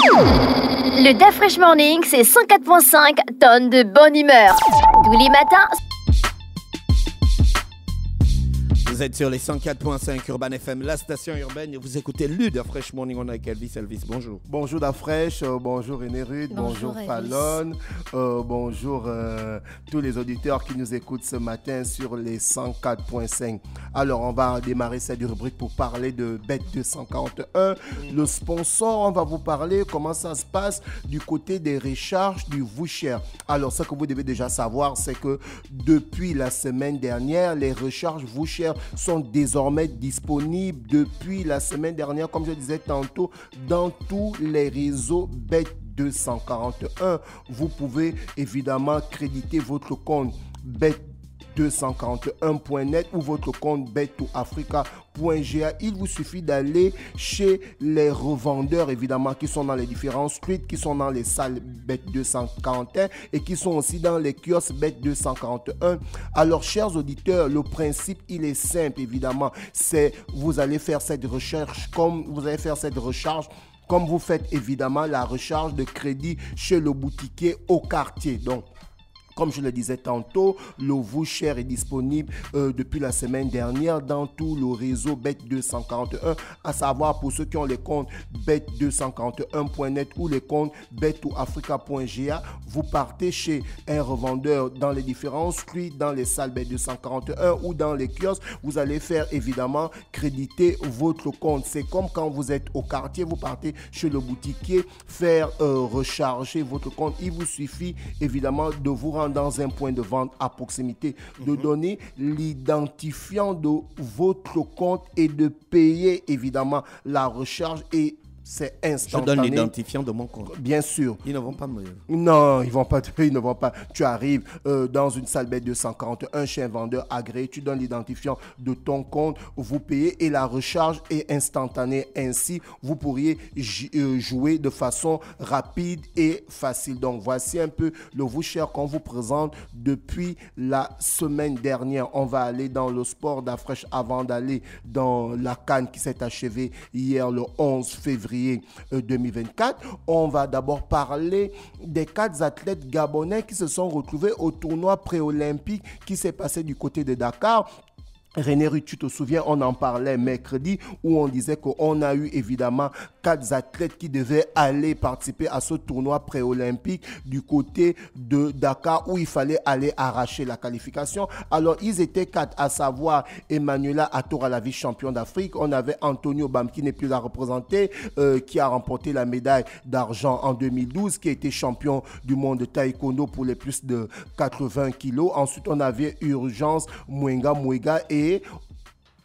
Le DAF Fresh Morning, c'est 104.5 tonnes de bonne humeur. Tous les matins. Vous êtes sur les 104.5 Urban FM, la station urbaine, et vous écoutez le DAF Fresh Morning. On est avec Elvis. Elvis, bonjour. Bonjour DAF Fresh, bonjour René Rude, bonjour Fallon, bonjour tous les auditeurs qui nous écoutent ce matin sur les 104.5. Alors, on va démarrer cette rubrique pour parler de Bet 241. Le sponsor, on va vous parler comment ça se passe du côté des recharges du voucher. Alors, ce que vous devez déjà savoir, c'est que depuis la semaine dernière, les recharges voucher sont désormais disponibles depuis la semaine dernière, comme je disais tantôt, dans tous les réseaux Bet 241. Vous pouvez évidemment créditer votre compte Bet 241.net ou votre compte bet2africa.ga. Il vous suffit d'aller chez les revendeurs, évidemment, qui sont dans les différents streets, qui sont dans les salles Bet 241 et qui sont aussi dans les kiosques Bet 241. Alors, chers auditeurs, le principe, il est simple, évidemment. C'est vous allez faire cette recherche comme vous allez faire cette recharge comme vous faites évidemment la recharge de crédit chez le boutiquier au quartier. Donc, comme je le disais tantôt, le voucher est disponible depuis la semaine dernière dans tout le réseau Bet 241, à savoir pour ceux qui ont les comptes bet241.net ou les comptes bet2africa.ga. Vous partez chez un revendeur dans les différents streets, dans les salles Bet 241 ou dans les kiosques. Vous allez faire évidemment créditer votre compte. C'est comme quand vous êtes au quartier, vous partez chez le boutiquier, faire recharger votre compte. Il vous suffit évidemment de vous rendre dans un point de vente à proximité, de donner l'identifiant de votre compte et de payer évidemment la recharge, et c'est instantané. Je donne l'identifiant de mon compte. Bien sûr. Ils ne vont pas me... Non, ils ne vont pas. Tu arrives dans une salle Bet 241 chez un vendeur agréé, tu donnes l'identifiant de ton compte, vous payez et la recharge est instantanée. Ainsi, vous pourriez jouer de façon rapide et facile. Donc, voici un peu le voucher qu'on vous présente depuis la semaine dernière. On va aller dans le sport d'Afresh avant d'aller dans la CAN qui s'est achevée hier le 11 février 2024. On va d'abord parler des 4 athlètes gabonais qui se sont retrouvés au tournoi pré-olympique qui s'est passé du côté de Dakar. René Rude, tu te souviens, on en parlait mercredi où on disait qu'on a eu évidemment 4 athlètes qui devaient aller participer à ce tournoi pré-olympique du côté de Dakar où il fallait aller arracher la qualification. Alors, ils étaient 4, à savoir Emmanuela Atora, la vice-champion d'Afrique. On avait Antonio Bam qui n'est plus là représenté, qui a remporté la médaille d'argent en 2012, qui a été champion du monde de taekwondo pour les plus de 80 kilos. Ensuite, on avait Urgence Mwenga et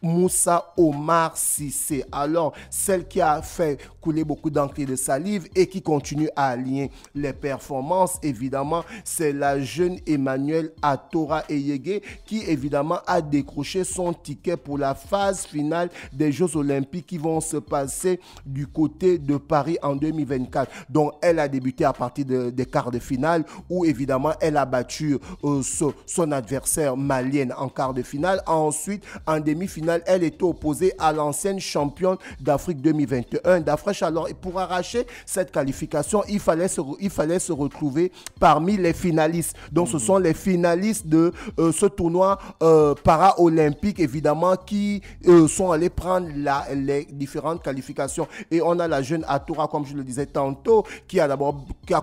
Moussa Omar Sissé. Alors, celle qui a fait couler beaucoup d'encre et de salive et qui continue à aligner les performances, évidemment, c'est la jeune Emmanuelle Atora Eyege qui, évidemment, a décroché son ticket pour la phase finale des Jeux Olympiques qui vont se passer du côté de Paris en 2024. Donc, elle a débuté à partir des quarts de finale où, évidemment, elle a battu son adversaire malienne en quart de finale. Ensuite, en demi-finale, elle était opposée à l'ancienne championne d'Afrique 2021 d'Afresh. Alors, pour arracher cette qualification, il fallait se retrouver parmi les finalistes. Donc, ce sont les finalistes de ce tournoi para-olympique, évidemment, qui sont allés prendre les différentes qualifications. Et on a la jeune Atora, comme je le disais tantôt, qui a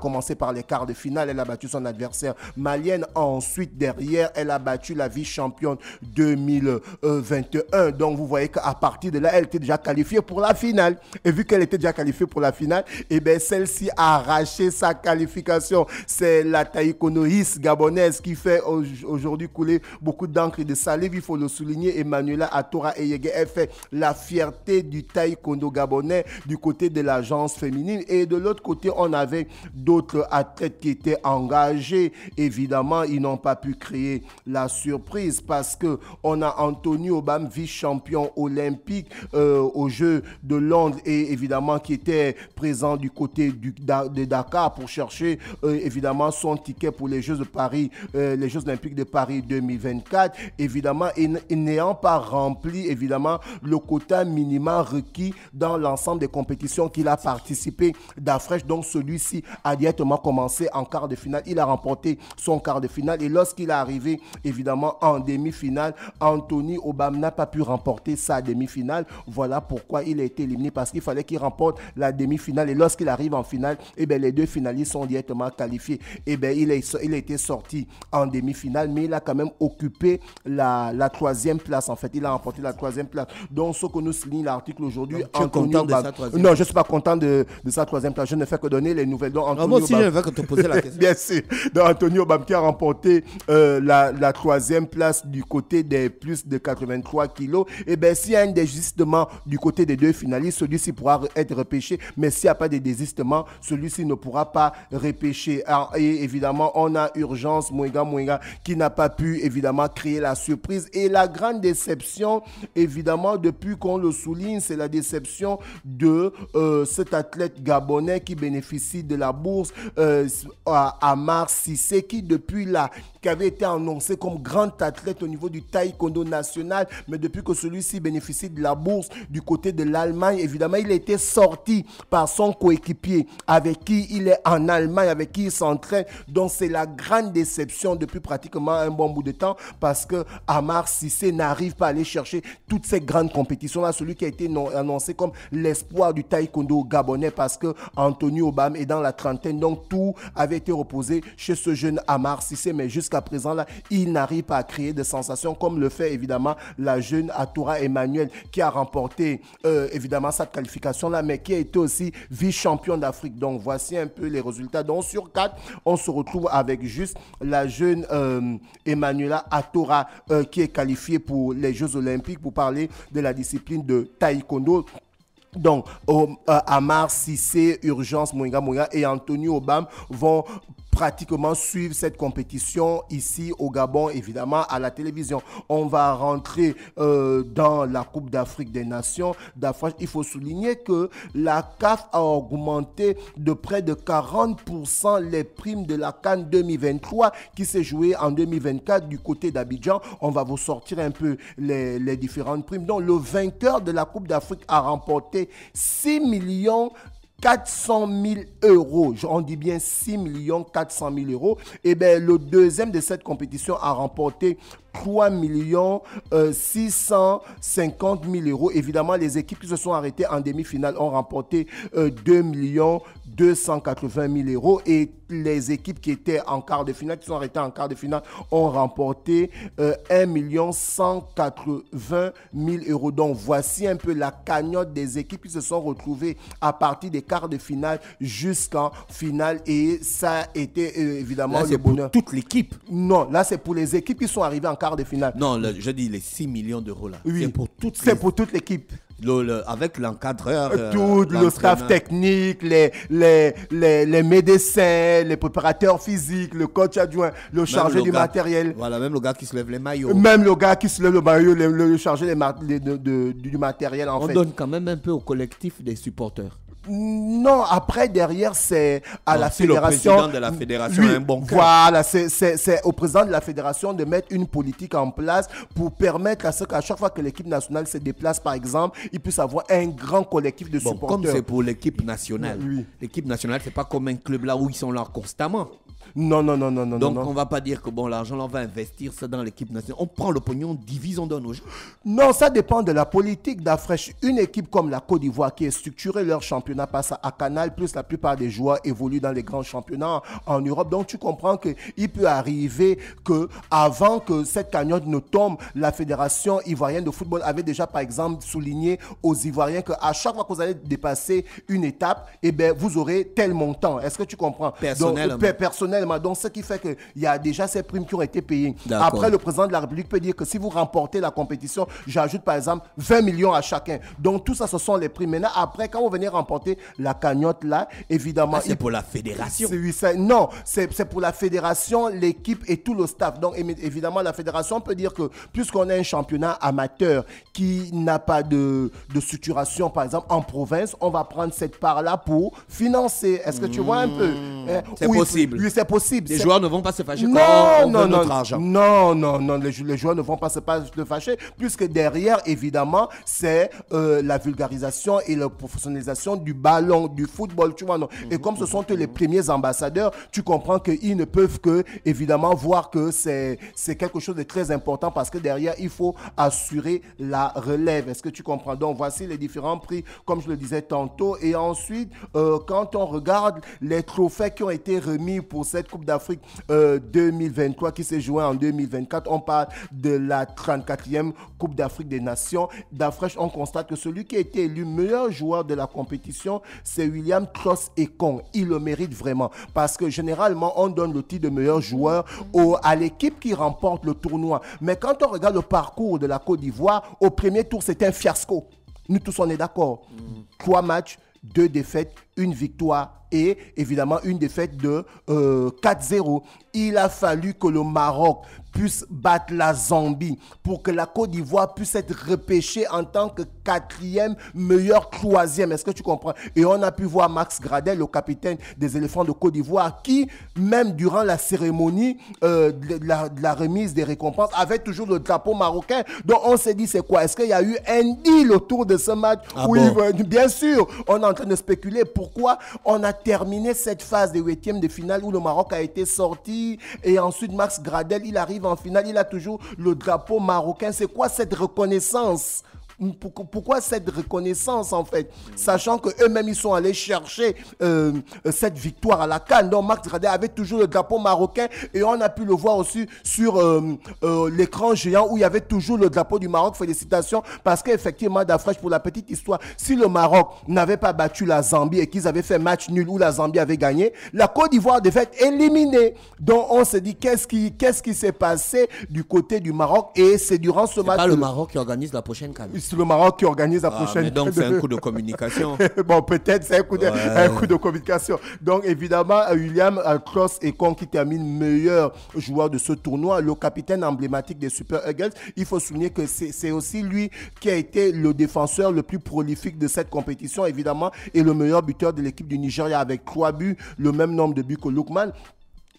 commencé par les quarts de finale. Elle a battu son adversaire malienne. Ensuite, derrière, elle a battu la vice-championne 2021. Donc, vous voyez qu'à partir de là, elle était déjà qualifiée pour la finale. Et vu qu'elle était déjà qualifiée pour la finale, eh bien, celle-ci a arraché sa qualification. C'est la taekwondoïste gabonaise qui fait aujourd'hui couler beaucoup d'encre et de salive. Il faut le souligner. Emmanuela Atora Eyege, elle fait la fierté du taekwondo gabonais du côté de l'agence féminine. Et de l'autre côté, on avait d'autres athlètes qui étaient engagés. Évidemment, ils n'ont pas pu créer la surprise parce qu'on a Antonio Bam, vice-champion olympique aux Jeux de Londres et évidemment qui était présent du côté de Dakar pour chercher évidemment son ticket pour les Jeux de Paris, les Jeux olympiques de Paris 2024. Évidemment, n'ayant pas rempli évidemment le quota minimum requis dans l'ensemble des compétitions qu'il a participé d'Afresh. Donc celui-ci a directement commencé en quart de finale. Il a remporté son quart de finale et lorsqu'il est arrivé évidemment en demi-finale, Anthony Obam n'a pas pu remporter sa demi-finale. Voilà pourquoi il a été éliminé, parce qu'il fallait qu'il remporte la demi-finale et lorsqu'il arrive en finale, eh bien, les deux finalistes sont directement qualifiés. Eh bien, il a été sorti en demi-finale, mais il a quand même occupé la troisième place. En fait, il a remporté la troisième place. Donc, ce que nous souligne l'article aujourd'hui, Anthony Obam. Non, je ne suis pas content de sa troisième place. Je ne fais que donner les nouvelles. Donc, moi aussi, je ne veux que te poser la question. Bien sûr. Donc, Anthony Obam qui a remporté la troisième place du côté des plus de 83 kilos. Eh bien, s'il y a un désistement du côté des deux finalistes, celui-ci pourra être repêché. Mais s'il n'y a pas de désistement, celui-ci ne pourra pas repêcher. Et évidemment, on a Urgence Mwenga qui n'a pas pu évidemment créer la surprise. Et la grande déception, évidemment, depuis qu'on le souligne, c'est la déception de cet athlète gabonais qui bénéficie de la bourse, Amar Cissé, qui avait été annoncé comme grand athlète au niveau du taekwondo national, mais depuis que celui-ci bénéficie de la bourse du côté de l'Allemagne, évidemment, il a été sorti par son coéquipier avec qui il est en Allemagne, avec qui il s'entraîne. Donc, c'est la grande déception depuis pratiquement un bon bout de temps, parce que Amar Cissé n'arrive pas à aller chercher toutes ces grandes compétitions-là. Celui qui a été annoncé comme l'espoir du taekwondo gabonais, parce que Anthony Obam est dans la trentaine, donc tout avait été reposé chez ce jeune Amar Cissé, mais jusqu'à présent, là, il n'arrive pas à créer de sensations comme le fait évidemment la jeune Atoura Emmanuel qui a remporté évidemment cette qualification-là, mais qui a été aussi vice-champion d'Afrique. Donc, voici un peu les résultats. Donc, sur 4, on se retrouve avec juste la jeune Emmanuela Atoura qui est qualifiée pour les Jeux Olympiques pour parler de la discipline de taekwondo. Donc, Amar Cissé, Urgence Mwenga et Anthony Obam vont pratiquement suivre cette compétition ici au Gabon, évidemment, à la télévision. On va rentrer dans la Coupe d'Afrique des Nations. Il faut souligner que la CAF a augmenté de près de 40% les primes de la CAN 2023 qui s'est jouée en 2024 du côté d'Abidjan. On va vous sortir un peu les différentes primes. Donc, le vainqueur de la Coupe d'Afrique a remporté 6 400 000 euros. On dit bien 6 400 000 euros. Et bien, le deuxième de cette compétition a remporté 3 650 000 euros. Évidemment, les équipes qui se sont arrêtées en demi-finale ont remporté 2 280 000 euros. Et les équipes qui étaient en quart de finale, qui sont arrêtées en quart de finale, ont remporté 1 180 000 euros. Donc, voici un peu la cagnotte des équipes qui se sont retrouvées à partir des quarts de finale jusqu'en finale. Et ça a été évidemment là, le bonheur. Pour toute l'équipe. Non, là, c'est pour les équipes qui sont arrivées en quart de finale. Non, je dis les 6 millions d'euros là. Oui, c'est pour toute l'équipe. Avec l'encadreur. Tout le staff technique, les médecins, les préparateurs physiques, le coach adjoint, le chargé du matériel. Voilà, même le gars qui se lève les maillots. Même le gars qui se lève le maillot, le chargé du matériel en fait. On donne quand même un peu au collectif des supporters. Non, après, derrière, c'est à la fédération. Le président de la fédération a un bon cœur. Voilà, c'est au président de la fédération de mettre une politique en place pour permettre à ce qu'à chaque fois que l'équipe nationale se déplace, par exemple, il puisse avoir un grand collectif de supporters. Comme c'est pour l'équipe nationale. Oui. L'équipe nationale, c'est pas comme un club là où ils sont là constamment. Non. Donc, on ne va pas dire que l'argent, on va investir ça dans l'équipe nationale. On prend le pognon, on divise, on donne aux gens. Non, ça dépend de la politique d'Afresh. Une équipe comme la Côte d'Ivoire qui est structurée, leur championnat passe à Canal, plus la plupart des joueurs évoluent dans les grands championnats en Europe. Donc, tu comprends qu'il peut arriver qu'avant que cette cagnotte ne tombe, la Fédération ivoirienne de football avait déjà, par exemple, souligné aux Ivoiriens qu'à chaque fois que vous allez dépasser une étape, eh bien, vous aurez tel montant. Est-ce que tu comprends? Personnel. Donc, personnel proportionnellement. Donc, ce qui fait qu'il y a déjà ces primes qui ont été payées. D'accord. Après, le président de la République peut dire que si vous remportez la compétition, j'ajoute par exemple 20 millions à chacun. Donc, tout ça, ce sont les primes. Maintenant, après, quand vous venez remporter la cagnotte là, évidemment... c'est pour la fédération. Non, c'est pour la fédération, l'équipe et tout le staff. Donc, évidemment, la fédération peut dire que puisqu'on a un championnat amateur qui n'a pas de structuration, par exemple, en province, on va prendre cette part-là pour financer. Est-ce que tu vois un peu? C'est possible. Oui, c'est possible. Les joueurs ne vont pas se fâcher quand on veut notre argent. Non, les joueurs ne vont pas se fâcher, puisque derrière, évidemment, c'est la vulgarisation et la professionnalisation du ballon, du football, tu vois, non? Et comme ce sont eux les premiers ambassadeurs, tu comprends qu'ils ne peuvent que, évidemment, voir que c'est quelque chose de très important, parce que derrière, il faut assurer la relève. Est-ce que tu comprends? Donc, voici les différents prix, comme je le disais tantôt. Et ensuite, quand on regarde les trophées qui ont été remis pour cette Coupe d'Afrique 2023 qui s'est jouée en 2024, on parle de la 34e Coupe d'Afrique des Nations. D'Afresh, on constate que celui qui a été élu meilleur joueur de la compétition, c'est William Trost-Ekong. Il le mérite vraiment, parce que généralement, on donne le titre de meilleur joueur à l'équipe qui remporte le tournoi. Mais quand on regarde le parcours de la Côte d'Ivoire, au premier tour, c'était un fiasco. Nous tous, on est d'accord. 3 matchs, 2 défaites, 1 victoire et évidemment une défaite de 4-0. Il a fallu que le Maroc puisse battre la Zambie pour que la Côte d'Ivoire puisse être repêchée en tant que 4e meilleur 3e. Est-ce que tu comprends? Et on a pu voir Max Gradel, le capitaine des éléphants de Côte d'Ivoire, qui, même durant la cérémonie de la remise des récompenses, avait toujours le drapeau marocain. Donc on s'est dit, c'est quoi? Est-ce qu'il y a eu un deal autour de ce match? Oui, bien sûr. On est en train de spéculer. Pourquoi on a terminé cette phase des 8e de finale où le Maroc a été sorti et ensuite Max Gradel, il arrive en finale, il a toujours le drapeau marocain. C'est quoi cette reconnaissance? Pourquoi cette reconnaissance en fait, sachant qu'eux-mêmes ils sont allés chercher cette victoire à la CAN. Donc Max Gradel avait toujours le drapeau marocain et on a pu le voir aussi sur l'écran géant où il y avait toujours le drapeau du Maroc. Félicitations, parce qu'effectivement, D'Afresh, pour la petite histoire, si le Maroc n'avait pas battu la Zambie et qu'ils avaient fait match nul où la Zambie avait gagné, la Côte d'Ivoire devait être éliminée. Donc on s'est dit qu'est-ce qui s'est passé du côté du Maroc, et c'est durant ce match. C'est pas le Maroc qui organise la prochaine CAN. C'est le Maroc qui organise la prochaine. Mais donc c'est un coup de communication. Bon, peut-être c'est un coup de communication. Donc évidemment, William Trost-Ekong qui termine meilleur joueur de ce tournoi, le capitaine emblématique des Super Eagles. Il faut souligner que c'est aussi lui qui a été le défenseur le plus prolifique de cette compétition, évidemment, et le meilleur buteur de l'équipe du Nigeria avec 3 buts, le même nombre de buts que Lookman.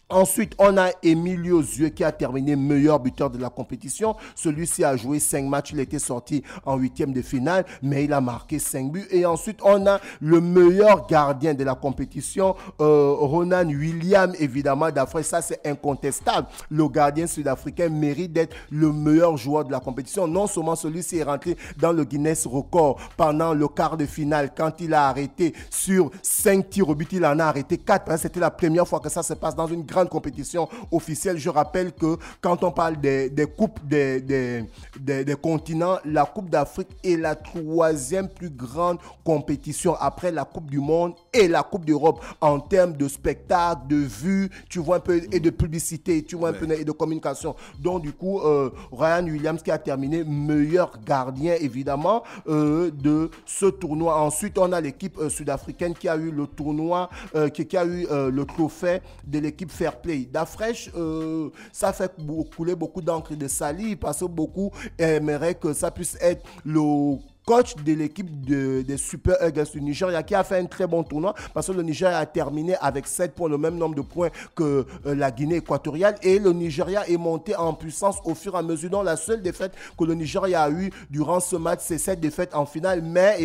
Ensuite, on a Emilio Zue qui a terminé meilleur buteur de la compétition. Celui-ci a joué 5 matchs, il était sorti en 8e de finale, mais il a marqué 5 buts. Et ensuite, on a le meilleur gardien de la compétition, Ronan Williams, évidemment, d'Afrique. Ça, c'est incontestable. Le gardien sud-africain mérite d'être le meilleur joueur de la compétition. Non seulement celui-ci est rentré dans le Guinness record pendant le quart de finale, quand il a arrêté sur 5 tirs au but, il en a arrêté 4. C'était la première fois que ça se passe dans une grande compétition officielle. Je rappelle que quand on parle des coupes des continents, la Coupe d'Afrique est la 3e plus grande compétition après la Coupe du Monde et la Coupe d'Europe en termes de spectacle, de vues, tu vois un peu, et de publicité, tu vois un peu, et de communication. Donc du coup, Ryan Williams qui a terminé meilleur gardien évidemment de ce tournoi. Ensuite, on a l'équipe sud-africaine qui a eu le tournoi, qui a eu le trophée de l'équipe Fair Play. D'Afresh, ça fait couler beaucoup d'encre et de salive, parce que beaucoup aimeraient que ça puisse être le coach de l'équipe des Super Eagles du Nigeria, qui a fait un très bon tournoi, parce que le Nigeria a terminé avec 7 points, le même nombre de points que la Guinée équatoriale, et le Nigeria est monté en puissance au fur et à mesure. Donc la seule défaite que le Nigeria a eue durant ce match, c'est cette défaite en finale. Mais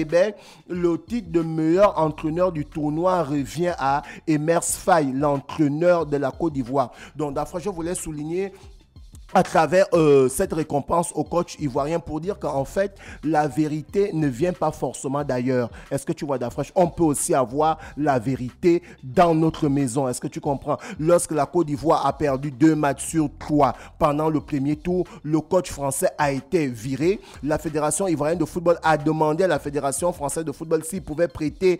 le titre de meilleur entraîneur du tournoi revient à Emers Faye, l'entraîneur de la Côte d'Ivoire. Donc d'après, je voulais souligner à travers cette récompense au coach ivoirien pour dire qu'en fait, la vérité ne vient pas forcément d'ailleurs. Est-ce que tu vois, Dafresh? On peut aussi avoir la vérité dans notre maison. Est-ce que tu comprends? Lorsque la Côte d'Ivoire a perdu 2 matchs sur 3 pendant le premier tour, le coach français a été viré. La Fédération ivoirienne de football a demandé à la Fédération française de football s'il pouvait prêter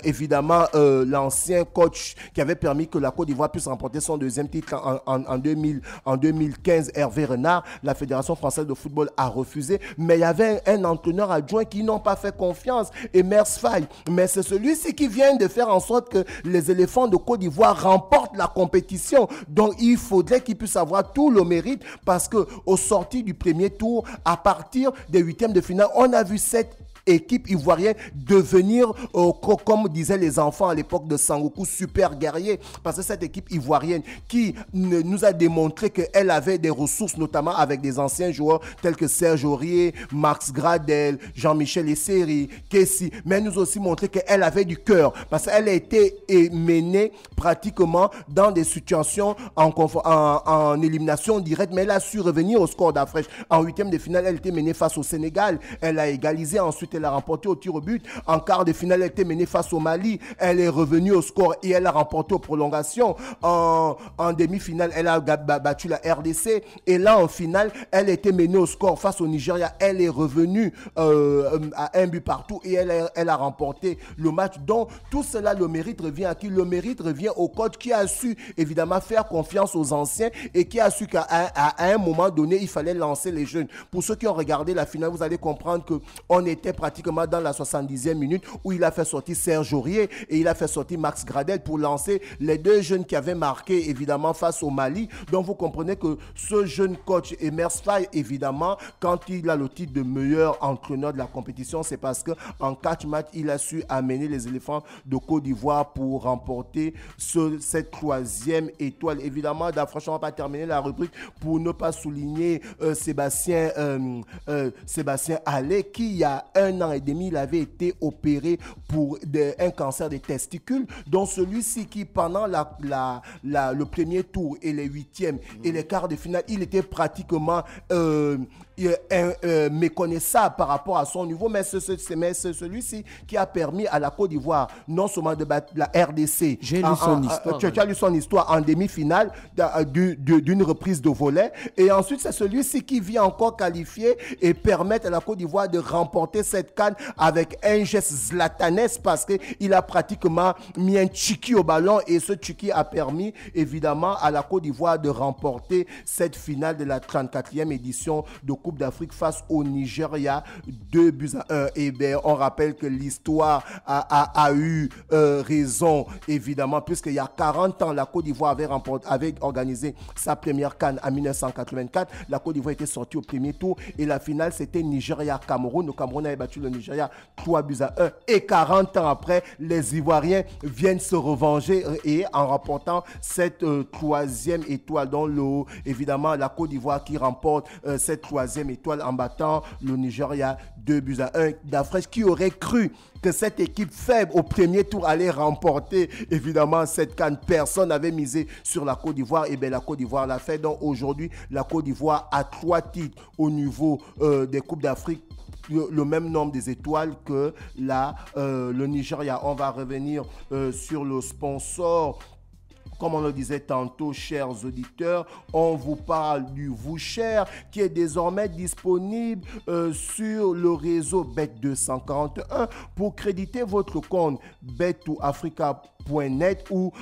évidemment l'ancien coach qui avait permis que la Côte d'Ivoire puisse remporter son deuxième titre en 2015, Hervé Renard. La Fédération française de football a refusé, mais il y avait un entraîneur adjoint qui n'ont pas fait confiance, Emers Faye. Mais c'est celui-ci qui vient de faire en sorte que les éléphants de Côte d'Ivoire remportent la compétition. Donc il faudrait qu'il puisse avoir tout le mérite parce que au sorti du premier tour, à partir des huitièmes de finale, on a vu cette équipe ivoirienne devenir, comme disaient les enfants à l'époque de Sangoku, super guerrier. Parce que cette équipe ivoirienne qui nous a démontré qu'elle avait des ressources, notamment avec des anciens joueurs tels que Serge Aurier, Max Gradel, Jean-Michel Esseri, Kessi, mais elle nous a aussi montré qu'elle avait du cœur. Parce qu'elle a été menée pratiquement dans des situations en élimination directe, mais elle a su revenir au score d'Afresh. En huitième de finale, elle était menée face au Sénégal. Elle a égalisé, ensuite elle a remporté au tir au but. En quart de finale, elle était menée face au Mali. Elle est revenue au score et elle a remporté aux prolongations. En demi-finale, elle a battu la RDC. Et là, en finale, elle était menée au score face au Nigeria. Elle est revenue à un but partout et elle a remporté le match. Donc, tout cela, le mérite revient à qui? Le mérite revient au coach qui a su, évidemment, faire confiance aux anciens et qui a su qu'à un moment donné, il fallait lancer les jeunes. Pour ceux qui ont regardé la finale, vous allez comprendre qu'on était pratiquement dans la 70e minute où il a fait sortir Serge Aurier et il a fait sortir Max Gradel pour lancer les deux jeunes qui avaient marqué évidemment face au Mali. Donc vous comprenez que ce jeune coach Emers Faye, évidemment, quand il a le titre de meilleur entraîneur de la compétition, c'est parce qu'en 4 matchs, il a su amener les éléphants de Côte d'Ivoire pour remporter cette 3e étoile. Évidemment, franchement, on va pas terminer la rubrique pour ne pas souligner Sébastien Allais qui, il y a 1 an et demi, il avait été opéré pour un cancer des testicules. Donc celui-ci qui, pendant le premier tour et les huitièmes et les quarts de finale, il était pratiquement méconnaissable par rapport à son niveau, mais c'est celui-ci qui a permis à la Côte d'Ivoire non seulement de battre la RDC. J'ai lu son histoire. Tu as lu son histoire en demi-finale d'une reprise de volet. Et ensuite, c'est celui-ci qui vient encore qualifier et permettre à la Côte d'Ivoire de remporter cette CAN avec un geste zlatanesque parce qu'il a pratiquement mis un tchiki au ballon et ce tchiki a permis évidemment à la Côte d'Ivoire de remporter cette finale de la 34e édition de Coupe d'Afrique face au Nigeria, 2-1. Et bien, on rappelle que l'histoire a eu raison, évidemment, puisqu'il y a 40 ans, la Côte d'Ivoire avait organisé sa première CAN en 1984. La Côte d'Ivoire était sortie au premier tour et la finale, c'était Nigeria-Cameroun. Le Cameroun avait battu le Nigeria 3-1. Et 40 ans après, les Ivoiriens viennent se revenger et en remportant cette 3e étoile, dont évidemment la Côte d'Ivoire qui remporte cette 3e étoile en battant le Nigeria 2-1. Dafresh, qui aurait cru que cette équipe faible au premier tour allait remporter évidemment cette CAN? Personne n'avait misé sur la Côte d'Ivoire. Et bien la Côte d'Ivoire l'a fait. Donc aujourd'hui, la Côte d'Ivoire a 3 titres au niveau des Coupes d'Afrique, le même nombre des étoiles que le Nigeria. On va revenir sur le sponsor. Comme on le disait tantôt, chers auditeurs, on vous parle du Voucher qui est désormais disponible sur le réseau Bet241 pour créditer votre compte Bet2Africa.net ou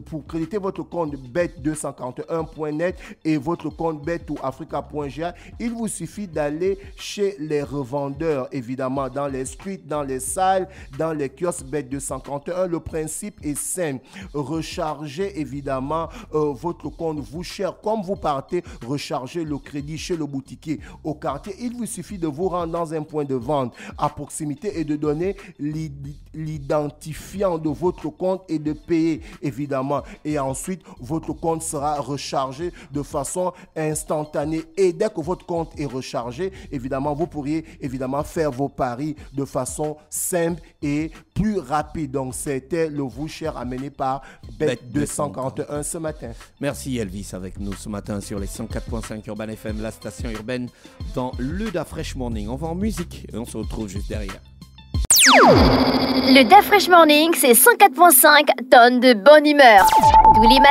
pour créditer votre compte Bet241.net et votre compte Bet2Africa.ga. Il vous suffit d'aller chez les revendeurs, évidemment, dans les streets, dans les salles, dans les kiosques Bet241. Le principe est simple. Rechargez évidemment votre compte Voucher. Comme vous partez recharger le crédit chez le boutiquier au quartier, il vous suffit de vous rendre dans un point de vente à proximité et de donner l'identifiant de votre compte compte et de payer, évidemment. Et ensuite, votre compte sera rechargé de façon instantanée. Et dès que votre compte est rechargé, évidemment, vous pourriez évidemment faire vos paris de façon simple et plus rapide. Donc, c'était le Vous Cher amené par Bet241 ce matin. Merci Elvis avec nous ce matin sur les 104.5 Urban FM, la station urbaine dans le Da Fresh Morning. On va en musique et on se retrouve juste derrière. Le Da Fresh Morning, c'est 104.5 tonnes de bonne humeur. Tous les matins.